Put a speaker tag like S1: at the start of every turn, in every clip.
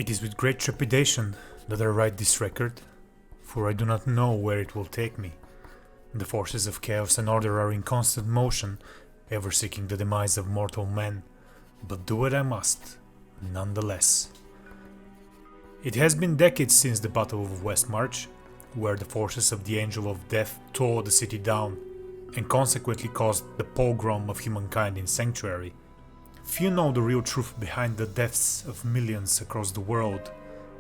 S1: It is with great trepidation that I write this record, for I do not know where it will take me. The forces of chaos and order are in constant motion, ever seeking the demise of mortal men, but do what I must, nonetheless. It has been decades since the Battle of Westmarch, where the forces of the Angel of Death tore the city down, and consequently caused the pogrom of humankind in Sanctuary. Few know the real truth behind the deaths of millions across the world,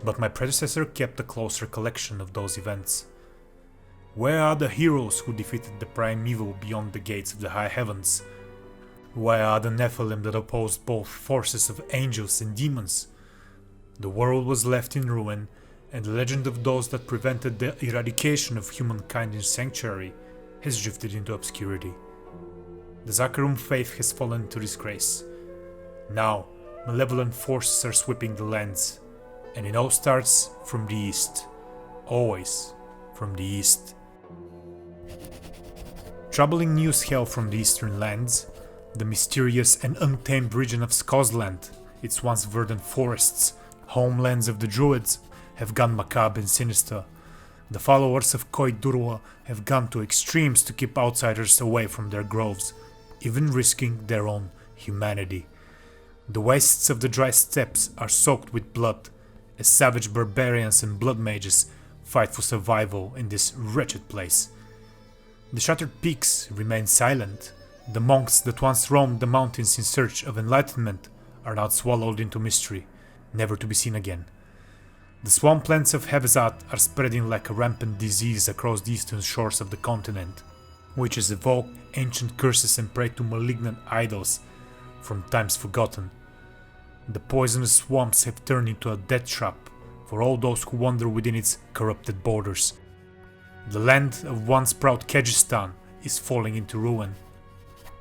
S1: but my predecessor kept a close recollection of those events. Where are the heroes who defeated the primeval beyond the gates of the high heavens? Where are the Nephilim that opposed both forces of angels and demons? The world was left in ruin, and the legend of those that prevented the eradication of humankind in Sanctuary has drifted into obscurity. The Zakarum faith has fallen to disgrace. Now, malevolent forces are sweeping the lands, and it all starts from the east. Always from the east. Troubling news hail from the eastern lands. The mysterious and untamed region of Scosland, its once verdant forests, homelands of the Druids, have gone macabre and sinister. The followers of Khoi Durwa have gone to extremes to keep outsiders away from their groves, even risking their own humanity. The wastes of the dry steppes are soaked with blood, as savage barbarians and blood mages fight for survival in this wretched place. The shattered peaks remain silent. The monks that once roamed the mountains in search of enlightenment are now swallowed into mystery, never to be seen again. The swamplands of Hevezat are spreading like a rampant disease across the eastern shores of the continent. Witches evoke ancient curses and pray to malignant idols from times forgotten. The poisonous swamps have turned into a death trap for all those who wander within its corrupted borders. The land of once proud Kyrgyzstan is falling into ruin.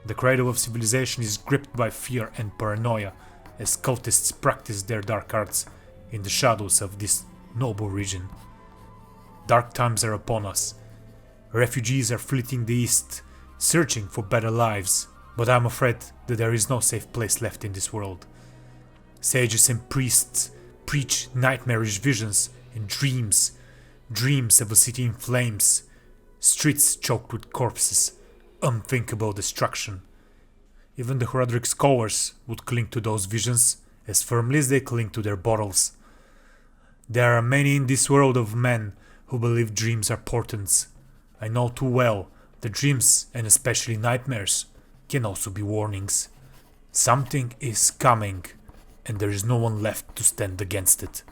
S1: The cradle of civilization is gripped by fear and paranoia as cultists practice their dark arts in the shadows of this noble region. Dark times are upon us. Refugees are fleeing the east, searching for better lives, but I am afraid that there is no safe place left in this world. Sages and priests preach nightmarish visions and dreams of a city in flames, streets choked with corpses, unthinkable destruction. Even the Horadric scholars would cling to those visions as firmly as they cling to their bottles. There are many in this world of men who believe dreams are portents. I know too well that dreams, and especially nightmares, can also be warnings. Something is coming, and there is no one left to stand against it.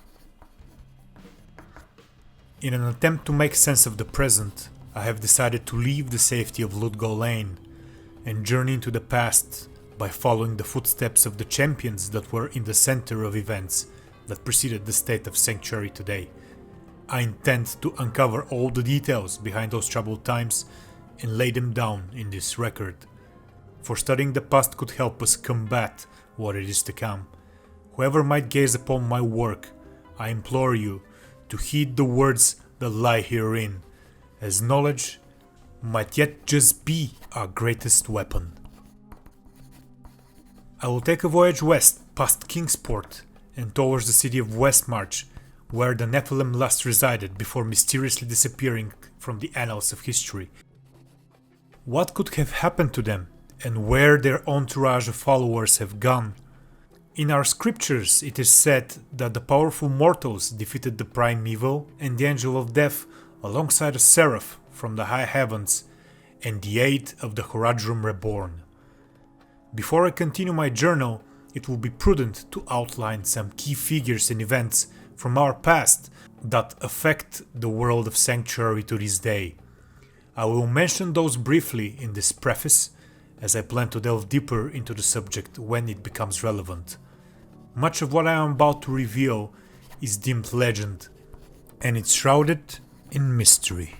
S1: In an attempt to make sense of the present, I have decided to leave the safety of Ludgol Lane and journey into the past by following the footsteps of the champions that were in the center of events that preceded the state of Sanctuary today. I intend to uncover all the details behind those troubled times and lay them down in this record. For studying the past could help us combat what it is to come. Whoever might gaze upon my work, I implore you to heed the words that lie herein, as knowledge might yet just be our greatest weapon. I will take a voyage west past Kingsport and towards the city of Westmarch, where the Nephilim last resided before mysteriously disappearing from the annals of history. What could have happened to them, and where their entourage of followers have gone? In our scriptures it is said that the powerful mortals defeated the primeval and the Angel of Death alongside a seraph from the high heavens and the aid of the Horadrim Reborn. Before I continue my journal, it will be prudent to outline some key figures and events from our past that affect the world of Sanctuary to this day. I will mention those briefly in this preface, as I plan to delve deeper into the subject when it becomes relevant. Much of what I am about to reveal is deemed legend, and it's shrouded in mystery.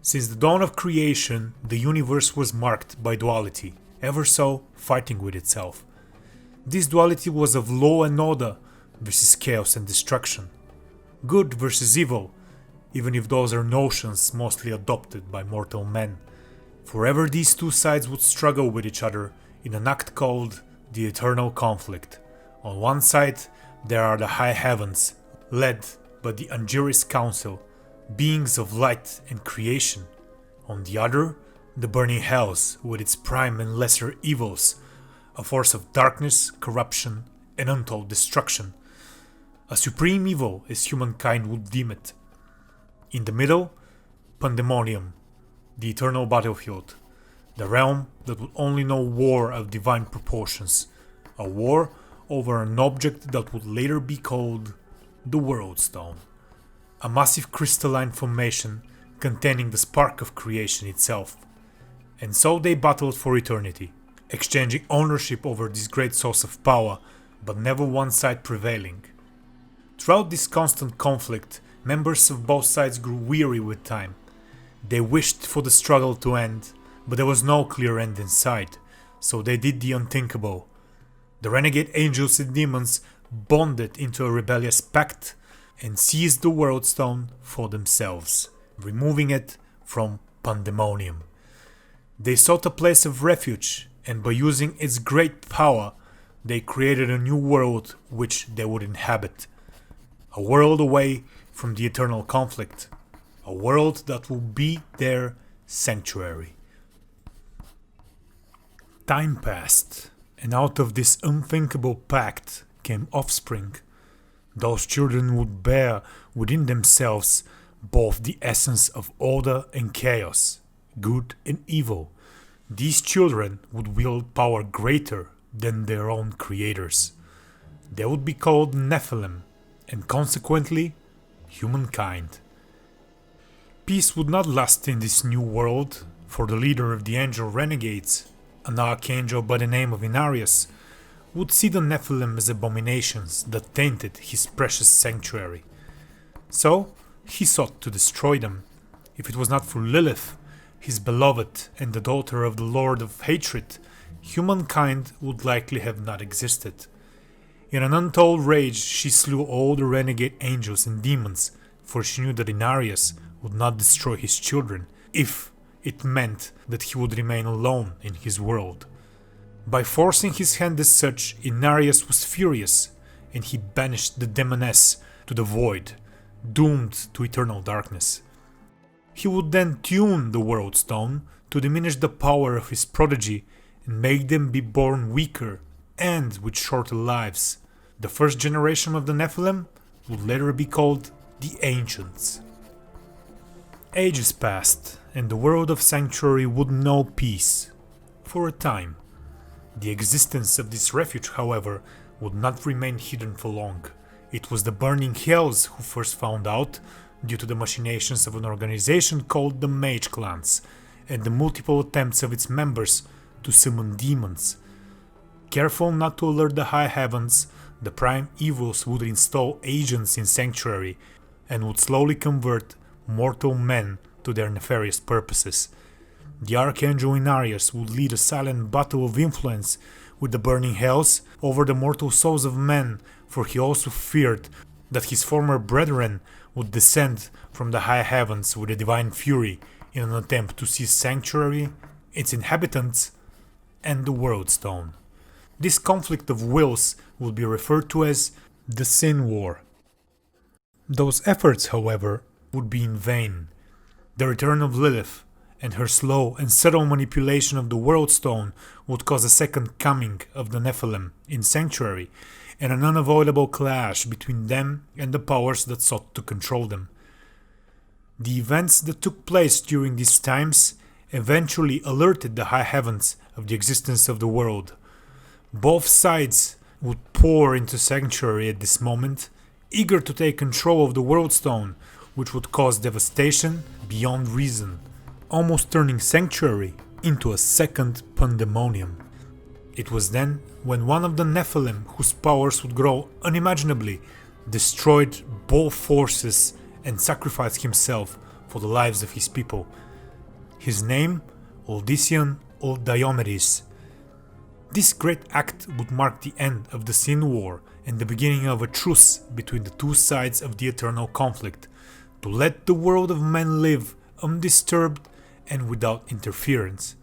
S1: Since the dawn of creation, the universe was marked by duality, ever so fighting with itself. This duality was of law and order versus chaos and destruction, good versus evil, even if those are notions mostly adopted by mortal men. Forever these two sides would struggle with each other in an act called the eternal conflict, On one side, there are the high heavens, led by the Angiris Council, beings of light and creation. On the other, the burning hells with its prime and lesser evils, a force of darkness, corruption, and untold destruction. A supreme evil as humankind would deem it. In the middle, Pandemonium, the eternal battlefield, the realm that would only know war of divine proportions, a war over an object that would later be called the World Stone, a massive crystalline formation containing the spark of creation itself. And so they battled for eternity, exchanging ownership over this great source of power, but never one side prevailing. Throughout this constant conflict, members of both sides grew weary with time. They wished for the struggle to end, but there was no clear end in sight, so they did the unthinkable. The renegade angels and demons bonded into a rebellious pact and seized the World Stone for themselves, removing it from Pandemonium. They sought a place of refuge, and by using its great power, they created a new world which they would inhabit. A world away from the eternal conflict. A world that will be their sanctuary. Time passed, and out of this unthinkable pact came offspring. Those children would bear within themselves both the essence of order and chaos, good and evil. These children would wield power greater than their own creators. They would be called Nephilim, and consequently, humankind. Peace would not last in this new world, for the leader of the angel renegades, an archangel by the name of Inarius, would see the Nephilim as abominations that tainted his precious sanctuary. So, he sought to destroy them. If it was not for Lilith, his beloved and the daughter of the Lord of Hatred, humankind would likely have not existed. In an untold rage, she slew all the renegade angels and demons, for she knew that Inarius would not destroy his children, if it meant that he would remain alone in his world. By forcing his hand as such, Inarius was furious, and he banished the demoness to the void, doomed to eternal darkness. He would then tune the World Stone to diminish the power of his prodigy and make them be born weaker and with shorter lives. The first generation of the Nephilim would later be called the Ancients. Ages passed, and the world of Sanctuary would know peace, for a time. The existence of this refuge, however, would not remain hidden for long. It was the Burning Hells who first found out, due to the machinations of an organization called the Mage Clans, and the multiple attempts of its members to summon demons. Careful not to alert the high heavens, the prime evils would install agents in Sanctuary and would slowly convert mortal men to their nefarious purposes. The Archangel Inarius would lead a silent battle of influence with the Burning Hells over the mortal souls of men, for he also feared that his former brethren would descend from the high heavens with a divine fury in an attempt to seize Sanctuary, its inhabitants, and the World Stone. This conflict of wills would be referred to as the Sin War. Those efforts, however, would be in vain. The return of Lilith and her slow and subtle manipulation of the World Stone would cause a second coming of the Nephilim in Sanctuary and an unavoidable clash between them and the powers that sought to control them. The events that took place during these times eventually alerted the high heavens of the existence of the world. Both sides would pour into Sanctuary at this moment, eager to take control of the World Stone, which would cause devastation beyond reason, almost turning Sanctuary into a second Pandemonium. It was then when one of the Nephilim, whose powers would grow unimaginably, destroyed both forces and sacrificed himself for the lives of his people. His name, Odyssean or Diomedes. This great act would mark the end of the Sin War and the beginning of a truce between the two sides of the eternal conflict, to let the world of men live undisturbed and without interference.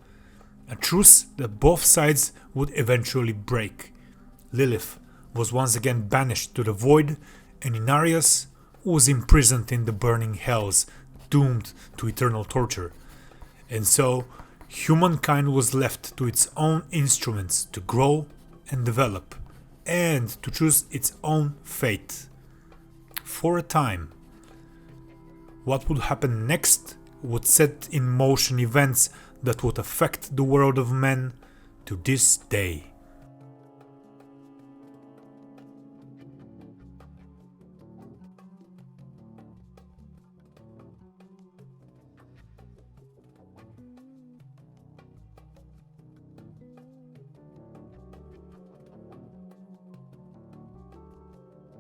S1: A truce that both sides would eventually break. Lilith was once again banished to the void, and Inarius was imprisoned in the burning hells, doomed to eternal torture. And so, humankind was left to its own instruments to grow and develop, and to choose its own fate. For a time. What would happen next would set in motion events that would affect the world of men to this day.